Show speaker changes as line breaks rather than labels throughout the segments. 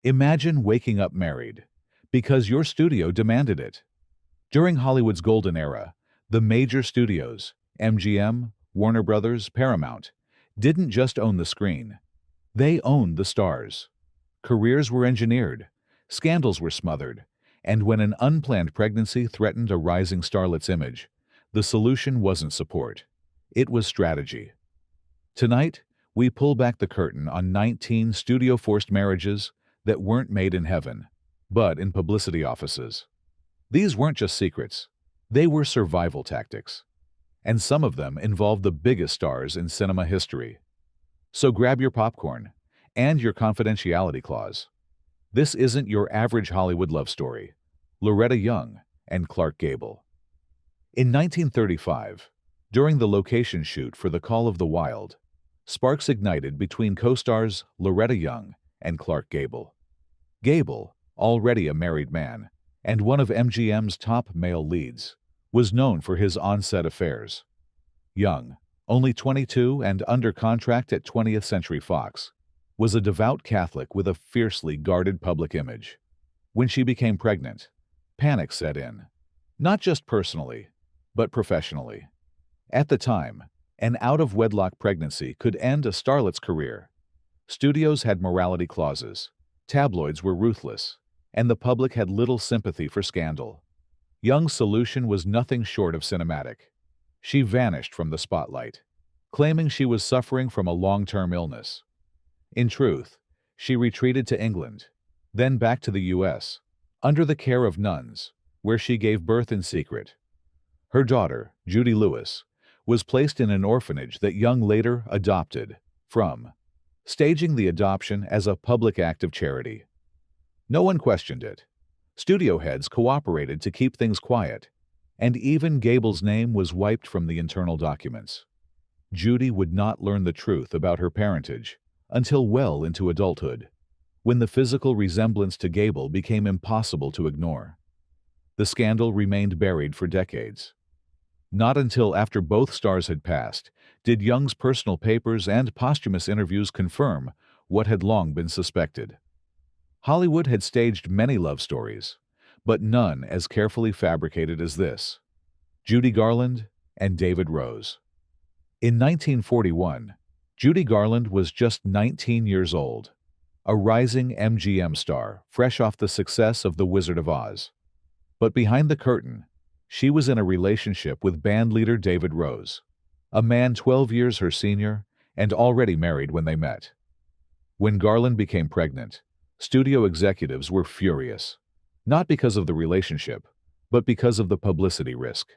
Imagine waking up married because your studio demanded it. During Hollywood's golden era, the major studios, MGM, Warner Brothers, Paramount, didn't just own the screen. They owned the stars. Careers were engineered, scandals were smothered, and when an unplanned pregnancy threatened a rising starlet's image, the solution wasn't support. It was strategy. Tonight, we pull back the curtain on 19 studio-forced marriages that weren't made in heaven, but in publicity offices. These weren't just secrets. They were survival tactics. And some of them involved the biggest stars in cinema history. So grab your popcorn and your confidentiality clause. This isn't your average Hollywood love story. Loretta Young and Clark Gable. In 1935, during the location shoot for The Call of the Wild, sparks ignited between co-stars Loretta Young and Clark Gable. Gable, already a married man and one of MGM's top male leads, was known for his on-set affairs. Young, only 22 and under contract at 20th Century Fox, was a devout Catholic with a fiercely guarded public image. When she became pregnant, panic set in, not just personally, but professionally. At the time, an out-of-wedlock pregnancy could end a starlet's career. Studios had morality clauses, tabloids were ruthless, and the public had little sympathy for scandal. Young's solution was nothing short of cinematic. She vanished from the spotlight, claiming she was suffering from a long-term illness. In truth, she retreated to England, then back to the U.S., under the care of nuns, where she gave birth in secret. Her daughter, Judy Lewis, was placed in an orphanage that Young later adopted from, staging the adoption as a public act of charity. No one questioned it. Studio heads cooperated to keep things quiet, and even Gable's name was wiped from the internal documents. Judy would not learn the truth about her parentage until well into adulthood, when the physical resemblance to Gable became impossible to ignore. The scandal remained buried for decades. Not until after both stars had passed did Young's personal papers and posthumous interviews confirm what had long been suspected. Hollywood had staged many love stories, but none as carefully fabricated as this: Judy Garland and David Rose. In 1941, Judy Garland was just 19 years old, a rising MGM star fresh off the success of The Wizard of Oz. But behind the curtain, she was in a relationship with bandleader David Rose, a man 12 years her senior and already married when they met. When Garland became pregnant, studio executives were furious, not because of the relationship, but because of the publicity risk.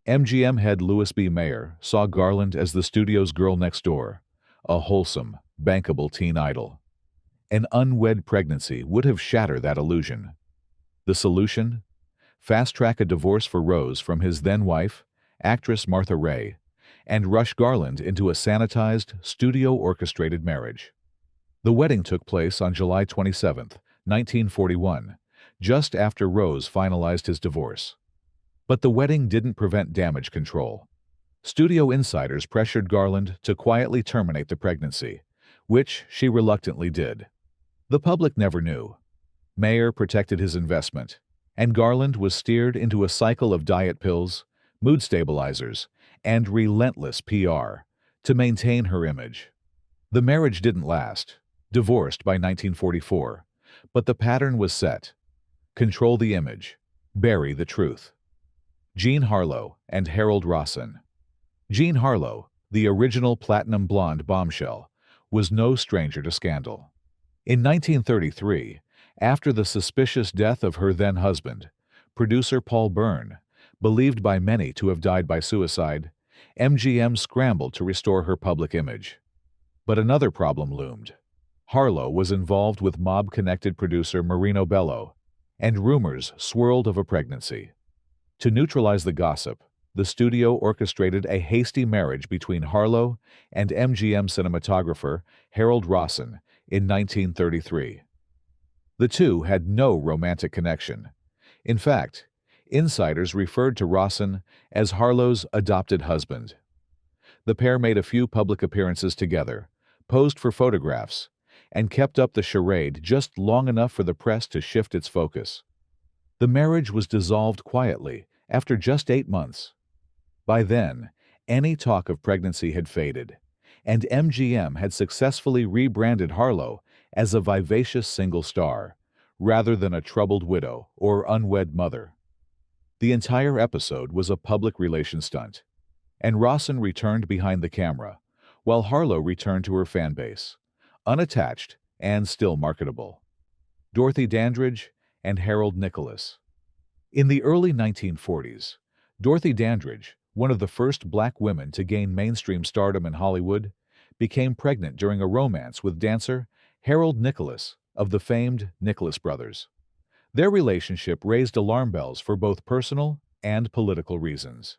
MGM head Louis B. Mayer saw Garland as the studio's girl next door, a wholesome, bankable teen idol. An unwed pregnancy would have shattered that illusion. The solution? Fast-track a divorce for Rose from his then-wife, actress Martha Raye, and rush Garland into a sanitized, studio-orchestrated marriage. The wedding took place on July 27, 1941, just after Rose finalized his divorce. But the wedding didn't prevent damage control. Studio insiders pressured Garland to quietly terminate the pregnancy, which she reluctantly did. The public never knew. Mayer protected his investment, and Garland was steered into a cycle of diet pills, mood stabilizers, and relentless PR to maintain her image. The marriage didn't last, divorced by 1944, but the pattern was set. Control the image, bury the truth. Jean Harlo and Harold Rosson. Jean Harlo, the original platinum blonde bombshell, was no stranger to scandal. In 1933, after the suspicious death of her then-husband, producer Paul Byrne, believed by many to have died by suicide, MGM scrambled to restore her public image. But another problem loomed. Harlo was involved with mob-connected producer Marino Bello, and rumors swirled of a pregnancy. To neutralize the gossip, the studio orchestrated a hasty marriage between Harlo and MGM cinematographer Harold Rosson in 1933. The two had no romantic connection. In fact, insiders referred to Rosson as Harlo's adopted husband. The pair made a few public appearances together, posed for photographs, and kept up the charade just long enough for the press to shift its focus. The marriage was dissolved quietly after just 8 months. By then, any talk of pregnancy had faded, and MGM had successfully rebranded Harlo as a vivacious single star, rather than a troubled widow or unwed mother. The entire episode was a public relations stunt, and Rosson returned behind the camera, while Harlo returned to her fan base, unattached and still marketable. Dorothy Dandridge and Harold Nicholas. In the early 1940s, Dorothy Dandridge, one of the first black women to gain mainstream stardom in Hollywood, became pregnant during a romance with dancer Harold Nicholas of the famed Nicholas brothers. Their relationship raised alarm bells for both personal and political reasons.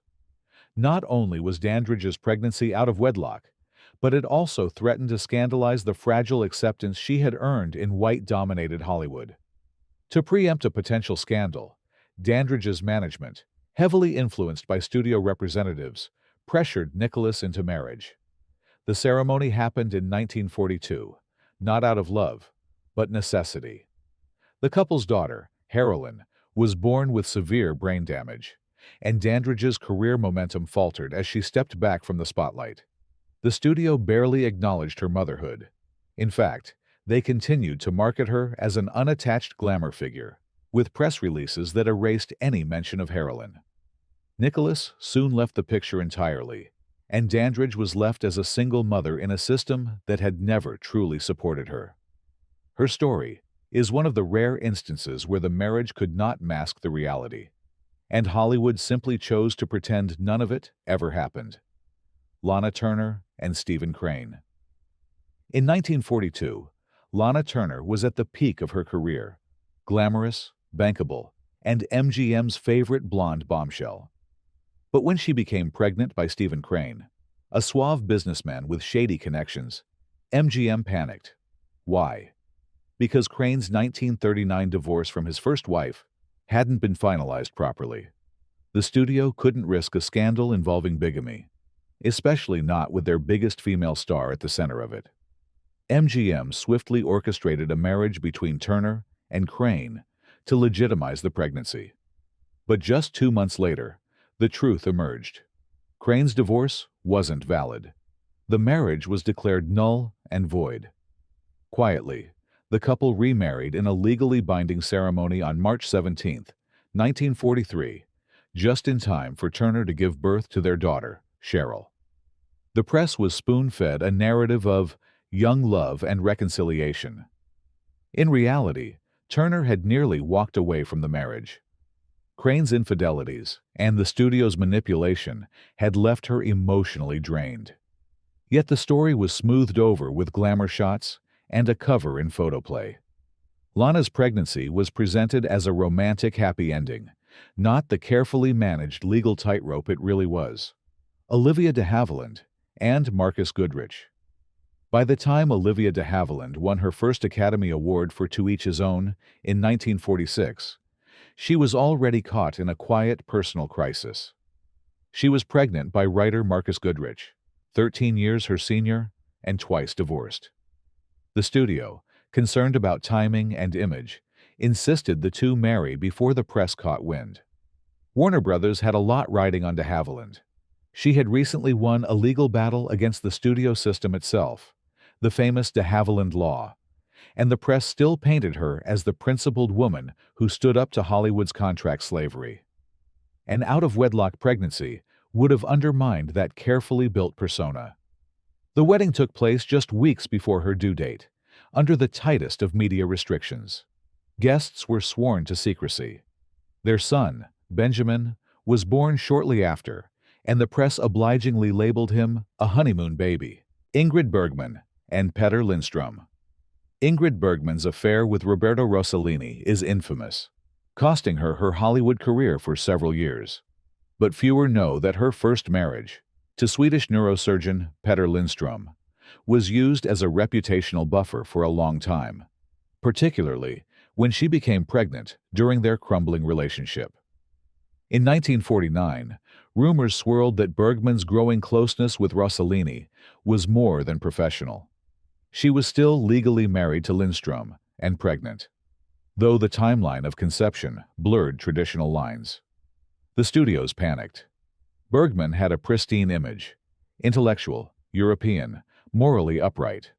Not only was Dandridge's pregnancy out of wedlock, but it also threatened to scandalize the fragile acceptance she had earned in white-dominated Hollywood. To preempt a potential scandal, Dandridge's management, heavily influenced by studio representatives, pressured Nicholas into marriage. The ceremony happened in 1942, not out of love, but necessity. The couple's daughter, Carolyn, was born with severe brain damage, and Dandridge's career momentum faltered as she stepped back from the spotlight. The studio barely acknowledged her motherhood. In fact, they continued to market her as an unattached glamour figure, with press releases that erased any mention of Carolyn. Nicholas soon left the picture entirely, and Dandridge was left as a single mother in a system that had never truly supported her. Her story is one of the rare instances where the marriage could not mask the reality, and Hollywood simply chose to pretend none of it ever happened. Lana Turner and Stephen Crane. In 1942, Lana Turner was at the peak of her career, glamorous, bankable, and MGM's favorite blonde bombshell. But when she became pregnant by Stephen Crane, a suave businessman with shady connections, MGM panicked. Why? Because Crane's 1939 divorce from his first wife hadn't been finalized properly. The studio couldn't risk a scandal involving bigamy, especially not with their biggest female star at the center of it. MGM swiftly orchestrated a marriage between Turner and Crane to legitimize the pregnancy. But just 2 months later, the truth emerged. Crane's divorce wasn't valid. The marriage was declared null and void. Quietly, the couple remarried in a legally binding ceremony on March 17, 1943, just in time for Turner to give birth to their daughter, Cheryl. The press was spoon-fed a narrative of young love and reconciliation. In reality, Turner had nearly walked away from the marriage. Crane's infidelities and the studio's manipulation had left her emotionally drained. Yet the story was smoothed over with glamour shots and a cover in photoplay. Lana's pregnancy was presented as a romantic happy ending, not the carefully managed legal tightrope it really was. Olivia de Havilland and Marcus Goodrich. By the time Olivia de Havilland won her first Academy Award for To Each His Own in 1946, she was already caught in a quiet personal crisis. She was pregnant by writer Marcus Goodrich, 13 years her senior and twice divorced. The studio, concerned about timing and image, insisted the two marry before the press caught wind. Warner Brothers had a lot riding on de Havilland. She had recently won a legal battle against the studio system itself, the famous de Havilland Law, and the press still painted her as the principled woman who stood up to Hollywood's contract slavery. An out-of-wedlock pregnancy would have undermined that carefully built persona. The wedding took place just weeks before her due date, under the tightest of media restrictions. Guests were sworn to secrecy. Their son, Benjamin, was born shortly after, and the press obligingly labeled him a honeymoon baby. Ingrid Bergman and Petter Lindstrom. Ingrid Bergman's affair with Roberto Rossellini is infamous, costing her her Hollywood career for several years. But fewer know that her first marriage, to Swedish neurosurgeon Petter Lindstrom, was used as a reputational buffer for a long time, particularly when she became pregnant during their crumbling relationship. In 1949, rumors swirled that Bergman's growing closeness with Rossellini was more than professional. She was still legally married to Lindstrom and pregnant, though the timeline of conception blurred traditional lines. The studios panicked. Bergman had a pristine image, intellectual, European, morally upright.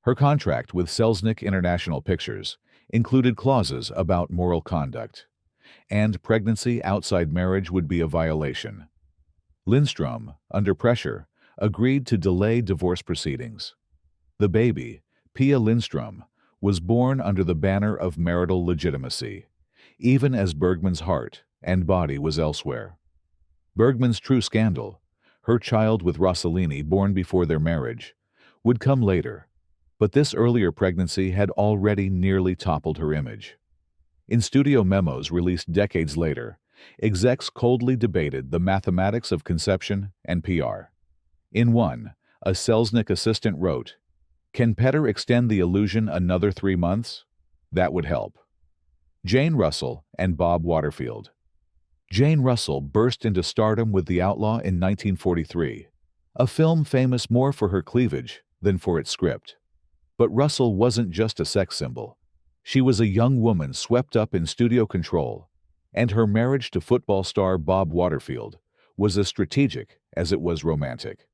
Her contract with Selznick International Pictures included clauses about moral conduct, and pregnancy outside marriage would be a violation. Lindstrom, under pressure, agreed to delay divorce proceedings. The baby, Pia Lindstrom, was born under the banner of marital legitimacy, even as Bergman's heart and body was elsewhere. Bergman's true scandal, her child with Rossellini born before their marriage, would come later, but this earlier pregnancy had already nearly toppled her image. In studio memos released decades later, execs coldly debated the mathematics of conception and PR. In one, a Selznick assistant wrote, "Can Petter extend the illusion another 3 months? That would help." Jane Russell and Bob Waterfield. Jane Russell burst into stardom with The Outlaw in 1943, a film famous more for her cleavage than for its script. But Russell wasn't just a sex symbol. She was a young woman swept up in studio control, and her marriage to football star Bob Waterfield was as strategic as it was romantic.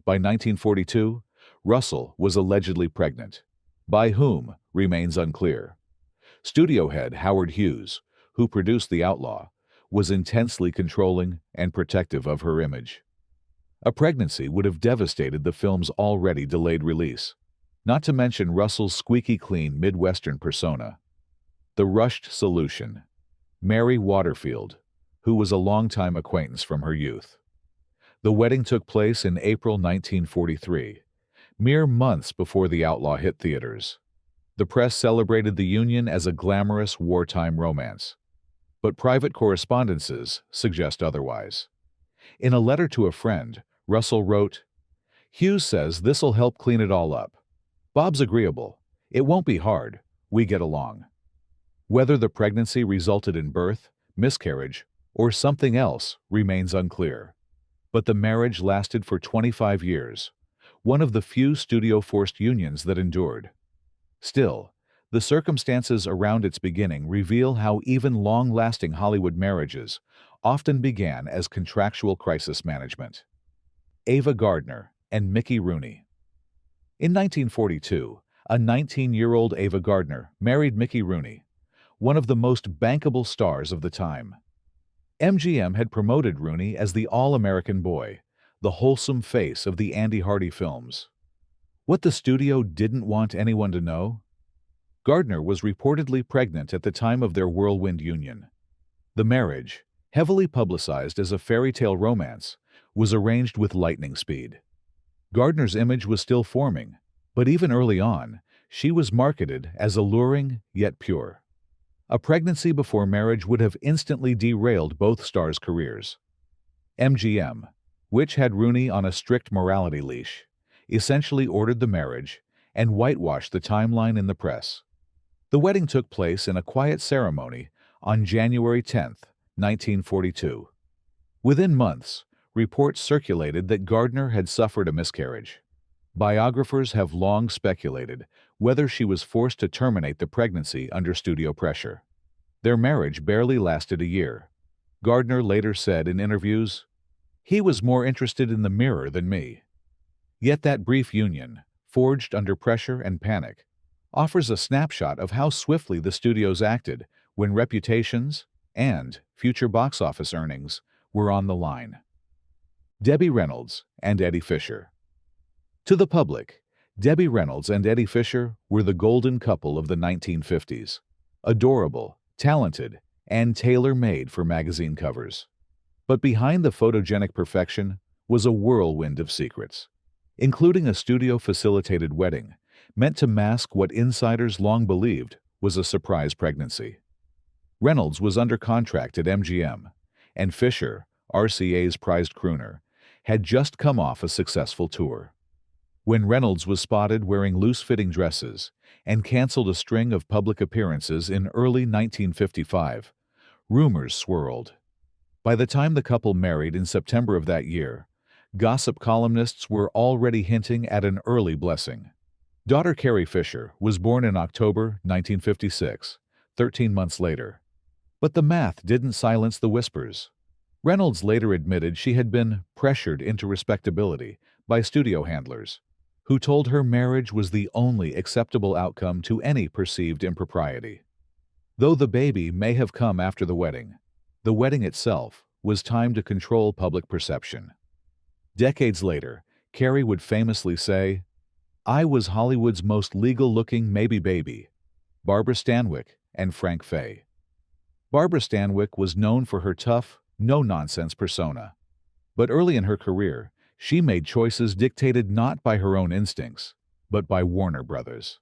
By 1942, Russell was allegedly pregnant. By whom remains unclear. Studio head Howard Hughes, who produced The Outlaw, was intensely controlling and protective of her image. A pregnancy would have devastated the film's already delayed release, not to mention Russell's squeaky clean Midwestern persona. The rushed solution: Mary Waterfield, who was a longtime acquaintance from her youth. The wedding took place in April 1943, mere months before The Outlaw hit theaters. The press celebrated the union as a glamorous wartime romance, but private correspondences suggest otherwise. In a letter to a friend, Russell wrote, "Hughes says this'll help clean it all up. Bob's agreeable. It won't be hard. We get along." Whether the pregnancy resulted in birth, miscarriage, or something else remains unclear. But the marriage lasted for 25 years, one of the few studio-forced unions that endured. Still, the circumstances around its beginning reveal how even long-lasting Hollywood marriages often began as contractual crisis management. Ava Gardner and Mickey Rooney. In 1942, a 19-year-old Ava Gardner married Mickey Rooney, one of the most bankable stars of the time. MGM had promoted Rooney as the all-American boy, the wholesome face of the Andy Hardy films. What the studio didn't want anyone to know? Gardner was reportedly pregnant at the time of their whirlwind union. The marriage, heavily publicized as a fairy tale romance, was arranged with lightning speed. Gardner's image was still forming, but even early on, she was marketed as alluring yet pure. A pregnancy before marriage would have instantly derailed both stars' careers. MGM, which had Rooney on a strict morality leash, essentially ordered the marriage and whitewashed the timeline in the press. The wedding took place in a quiet ceremony on January 10, 1942. Within months, reports circulated that Gardner had suffered a miscarriage. Biographers have long speculated whether she was forced to terminate the pregnancy under studio pressure. Their marriage barely lasted a year. Gardner later said in interviews, "He was more interested in the mirror than me." Yet that brief union, forged under pressure and panic, offers a snapshot of how swiftly the studios acted when reputations and future box office earnings were on the line. Debbie Reynolds and Eddie Fischer. To the public, Debbie Reynolds and Eddie Fischer were the golden couple of the 1950s, adorable, talented, and tailor-made for magazine covers. But behind the photogenic perfection was a whirlwind of secrets, including a studio-facilitated wedding meant to mask what insiders long believed was a surprise pregnancy. Reynolds was under contract at MGM, and Fischer, RCA's prized crooner, had just come off a successful tour. When Reynolds was spotted wearing loose-fitting dresses and canceled a string of public appearances in early 1955, rumors swirled. By the time the couple married in September of that year, gossip columnists were already hinting at an early blessing. Daughter Carrie Fischer was born in October 1956, 13 months later. But the math didn't silence the whispers. Reynolds later admitted she had been pressured into respectability by studio handlers, who told her marriage was the only acceptable outcome to any perceived impropriety. Though the baby may have come after the wedding itself was timed to control public perception. Decades later, Carrie would famously say, "I was Hollywood's most legal-looking maybe baby, Barbara Stanwyck and Frank Fay." Barbara Stanwyck was known for her tough, no-nonsense persona. But early in her career, she made choices dictated not by her own instincts, but by Warner Brothers.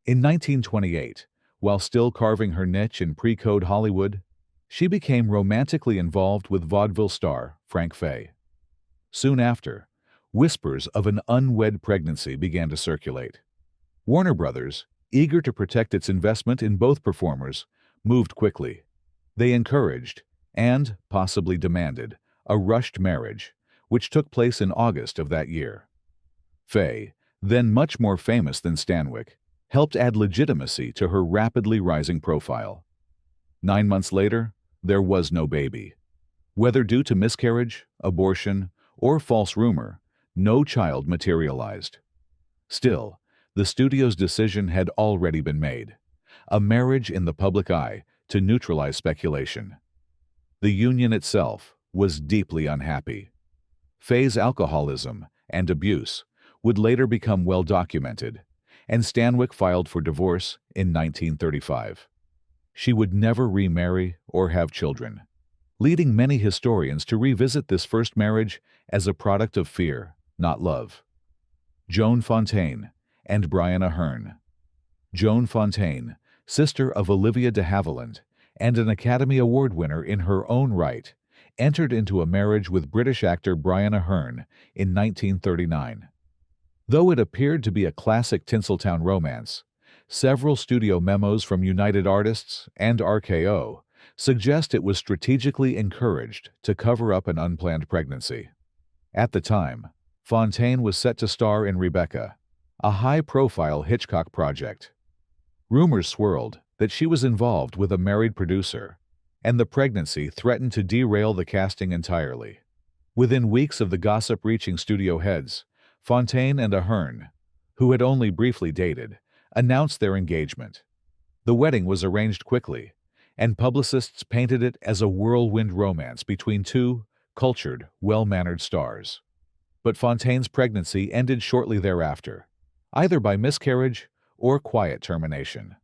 In 1928, while still carving her niche in pre-code Hollywood, she became romantically involved with vaudeville star Frank Fay. Soon after, whispers of an unwed pregnancy began to circulate. Warner Brothers, eager to protect its investment in both performers, moved quickly. They encouraged, and possibly demanded, a rushed marriage, which took place in August of that year. Fay, then much more famous than Stanwyck, helped add legitimacy to her rapidly rising profile. 9 months later, there was no baby. Whether due to miscarriage, abortion, or false rumor, no child materialized. Still, the studio's decision had already been made: a marriage in the public eye to neutralize speculation. The union itself was deeply unhappy. Fay's alcoholism and abuse would later become well documented, and Stanwyck filed for divorce in 1935. She would never remarry or have children, leading many historians to revisit this first marriage as a product of fear, not love. Joan Fontaine and Brianna Ahern. Joan Fontaine, sister of Olivia de Havilland and an Academy Award winner in her own right, entered into a marriage with British actor Brian Ahern in 1939. Though it appeared to be a classic Tinseltown romance, several studio memos from United Artists and RKO suggest it was strategically encouraged to cover up an unplanned pregnancy. At the time, Fontaine was set to star in Rebecca, a high-profile Hitchcock project. Rumors swirled that she was involved with a married producer, and the pregnancy threatened to derail the casting entirely. Within weeks of the gossip reaching studio heads, Fontaine and Ahern, who had only briefly dated, announced their engagement. The wedding was arranged quickly, and publicists painted it as a whirlwind romance between two cultured, well-mannered stars. But Fontaine's pregnancy ended shortly thereafter, either by miscarriage or quiet termination.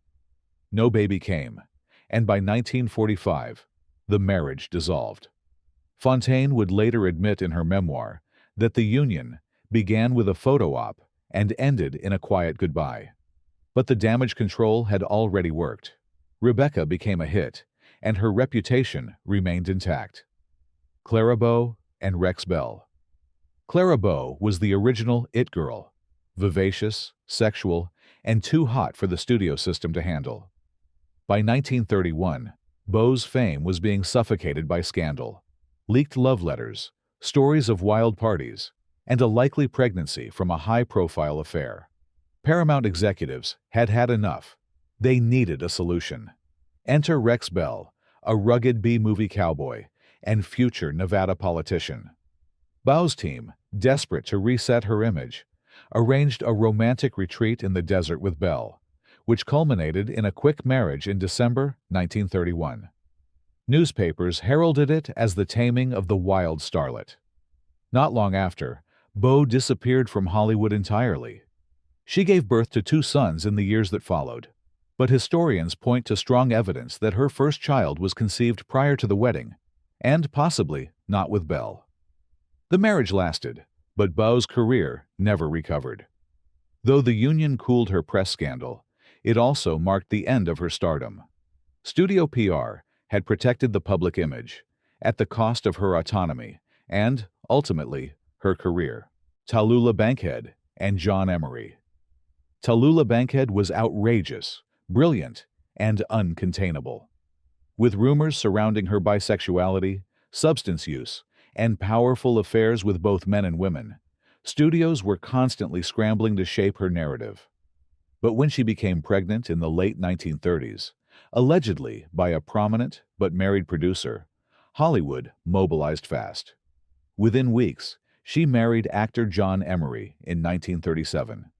No baby came, and by 1945, the marriage dissolved. Fontaine would later admit in her memoir that the union began with a photo op and ended in a quiet goodbye. But the damage control had already worked. Rebecca became a hit, and her reputation remained intact. Clarabo and Rex Bell. Clarabo was the original it girl, vivacious, sexual, and too hot for the studio system to handle. By 1931, Beau's fame was being suffocated by scandal, leaked love letters, stories of wild parties, and a likely pregnancy from a high-profile affair. Paramount executives had had enough. They needed a solution. Enter Rex Bell, a rugged B-movie cowboy and future Nevada politician. Beau's team, desperate to reset her image, arranged a romantic retreat in the desert with Bell, which culminated in a quick marriage in December 1931. Newspapers heralded it as the taming of the wild starlet. Not long after, Beau disappeared from Hollywood entirely. She gave birth to 2 sons in the years that followed, but historians point to strong evidence that her first child was conceived prior to the wedding, and possibly not with Bell. The marriage lasted, but Beau's career never recovered. Though the union cooled her press scandal, it also marked the end of her stardom. Studio PR had protected the public image, at the cost of her autonomy and, ultimately, her career. Talula Bankhead and John Emory. Talula Bankhead was outrageous, brilliant, and uncontainable. With rumors surrounding her bisexuality, substance use, and powerful affairs with both men and women, studios were constantly scrambling to shape her narrative. But when she became pregnant in the late 1930s, allegedly by a prominent but married producer, Hollywood mobilized fast. Within weeks, she married actor John Emory in 1937.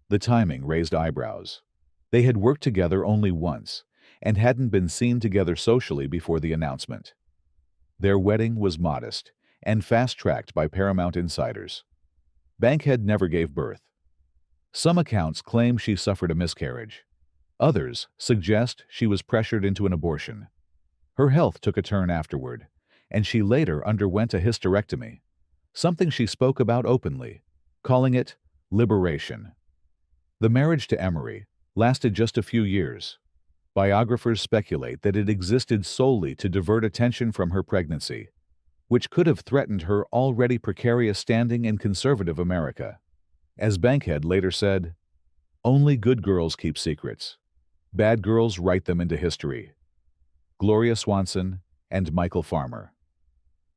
The timing raised eyebrows. They had worked together only once and hadn't been seen together socially before the announcement. Their wedding was modest and fast-tracked by Paramount insiders. Bankhead never gave birth. Some accounts claim she suffered a miscarriage. Others suggest she was pressured into an abortion. Her health took a turn afterward, and she later underwent a hysterectomy, something she spoke about openly, calling it liberation. The marriage to Emory lasted just a few years. Biographers speculate that it existed solely to divert attention from her pregnancy, which could have threatened her already precarious standing in conservative America. As Bankhead later said, "Only good girls keep secrets. Bad girls write them into history." Gloria Swanson and Michael Farmer.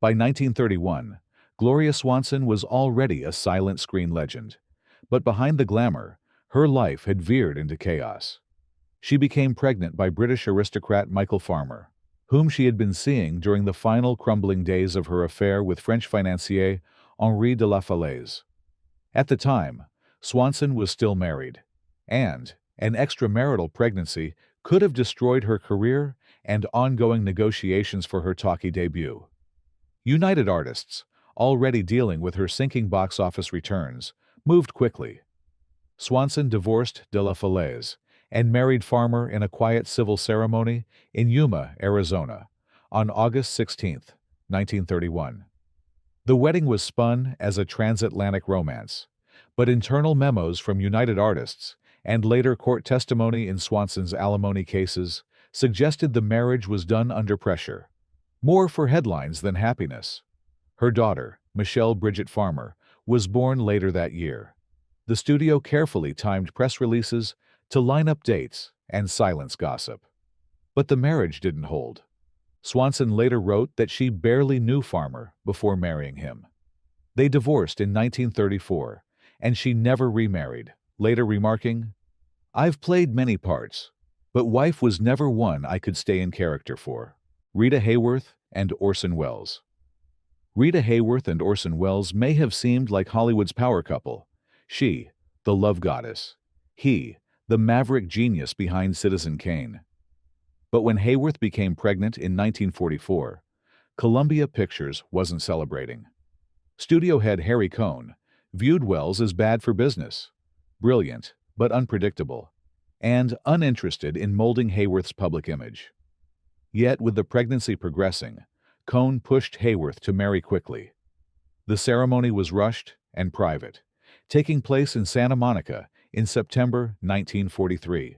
By 1931, Gloria Swanson was already a silent screen legend, but behind the glamour, her life had veered into chaos. She became pregnant by British aristocrat Michael Farmer, whom she had been seeing during the final crumbling days of her affair with French financier Henri de la Falaise. At the time, Swanson was still married, and an extramarital pregnancy could have destroyed her career and ongoing negotiations for her talkie debut. United Artists, already dealing with her sinking box office returns, moved quickly. Swanson divorced de la Falaise and married Farmer in a quiet civil ceremony in Yuma, Arizona, on August 16, 1931. The wedding was spun as a transatlantic romance, but internal memos from United Artists and later court testimony in Swanson's alimony cases suggested the marriage was done under pressure, more for headlines than happiness. Her daughter, Michelle Bridget Farmer, was born later that year. The studio carefully timed press releases to line up dates and silence gossip. But the marriage didn't hold. Swanson later wrote that she barely knew Farmer before marrying him. They divorced in 1934, and she never remarried, later remarking, "I've played many parts, but wife was never one I could stay in character for." Rita Hworth and Orson Welles. Rita Hworth and Orson Welles may have seemed like Hollywood's power couple. She, the love goddess. He, the maverick genius behind Citizen Kane. But when Hworth became pregnant in 1944, Columbia Pictures wasn't celebrating. Studio head Harry Cohn viewed Welles as bad for business, brilliant but unpredictable, and uninterested in molding Hworth's public image. Yet with the pregnancy progressing, Cohn pushed Hworth to marry quickly. The ceremony was rushed and private, taking place in Santa Monica in September 1943.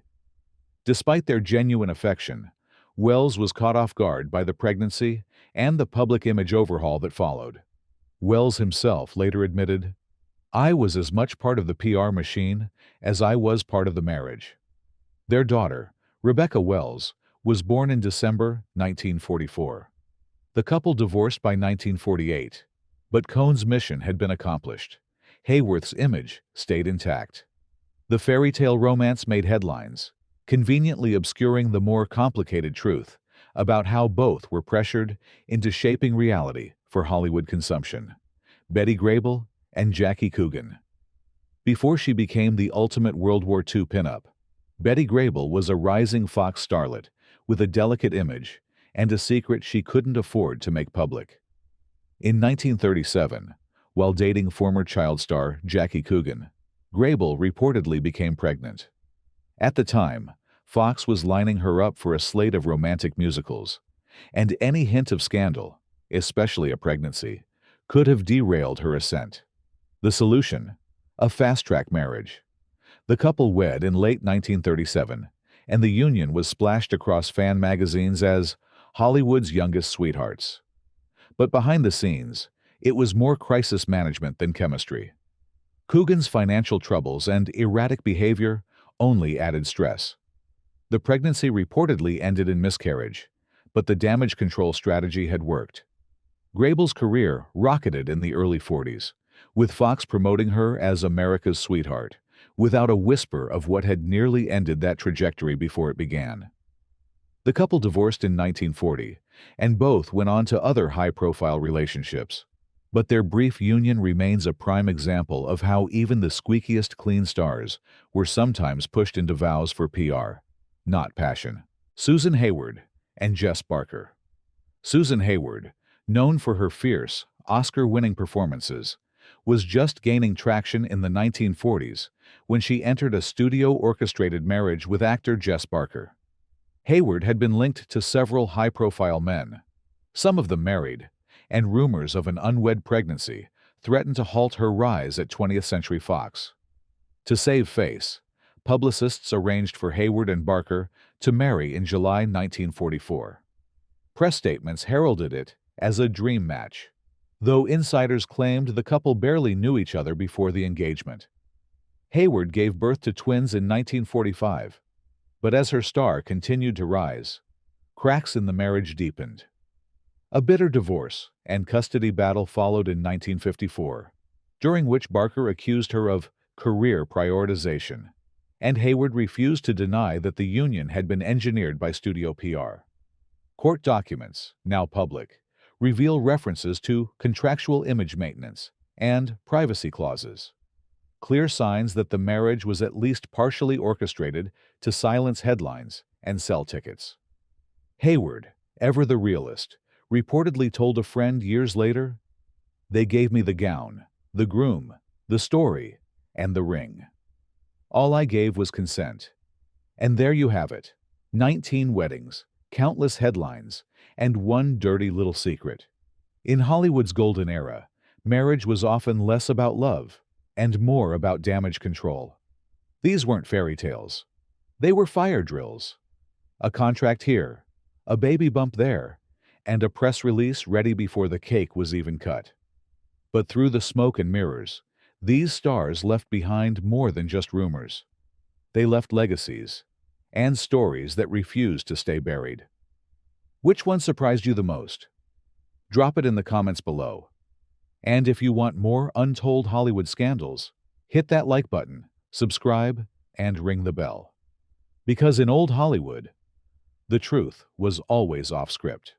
Despite their genuine affection, Welles was caught off guard by the pregnancy and the public image overhaul that followed. Welles himself later admitted, "I was as much part of the PR machine as I was part of the marriage." Their daughter, Rebecca Welles, was born in December 1944. The couple divorced by 1948, but Cohn's mission had been accomplished. Hworth's image stayed intact. The fairy tale romance made headlines, conveniently obscuring the more complicated truth about how both were pressured into shaping reality for Hollywood consumption. Betty Greybel and Jackie Kugan. Before she became the ultimate World War II pinup, Betty Greybel was a rising Fox starlet with a delicate image and a secret she couldn't afford to make public. In 1937, while dating former child star Jackie Kugan, Greybel reportedly became pregnant. At the time, Fox was lining her up for a slate of romantic musicals, and any hint of scandal, especially a pregnancy, could have derailed her ascent. The solution? A fast-track marriage. The couple wed in late 1937, and the union was splashed across fan magazines as Hollywood's youngest sweethearts. But behind the scenes, it was more crisis management than chemistry. Kugan's financial troubles and erratic behavior only added stress. The pregnancy reportedly ended in miscarriage, but the damage control strategy had worked. Greybel's career rocketed in the early 40s, with Fox promoting her as America's sweetheart, without a whisper of what had nearly ended that trajectory before it began. The couple divorced in 1940, and both went on to other high-profile relationships. But their brief union remains a prime example of how even the squeakiest clean stars were sometimes pushed into vows for PR, not passion. Susan Hayward and Jess Barker. Susan Hayward, known for her fierce, Oscar-winning performances, was just gaining traction in the 1940s when she entered a studio-orchestrated marriage with actor Jess Barker. Hayward had been linked to several high-profile men, some of them married, and rumors of an unwed pregnancy threatened to halt her rise at 20th Century Fox. To save face, publicists arranged for Hayward and Barker to marry in July 1944. Press statements heralded it as a dream match, though insiders claimed the couple barely knew each other before the engagement. Hayward gave birth to twins in 1945, but as her star continued to rise, cracks in the marriage deepened. A bitter divorce and custody battle followed in 1954, during which Barker accused her of career prioritization, and Hayward refused to deny that the union had been engineered by studio PR. Court documents, now public, reveal references to contractual image maintenance and privacy clauses, clear signs that the marriage was at least partially orchestrated to silence headlines and sell tickets. Hayward, ever the realist, reportedly told a friend years later, "They gave me the gown, the groom, the story, and the ring. All I gave was consent. And there you have it, 19 weddings, countless headlines, and one dirty little secret." In Hollywood's golden era, marriage was often less about love and more about damage control. These weren't fairy tales. They were fire drills. A contract here, a baby bump there, and a press release ready before the cake was even cut. But through the smoke and mirrors, these stars left behind more than just rumors. They left legacies and stories that refused to stay buried. Which one surprised you the most? Drop it in the comments below. And if you want more untold Hollywood scandals, hit that like button, subscribe, and ring the bell. Because in old Hollywood, the truth was always off script.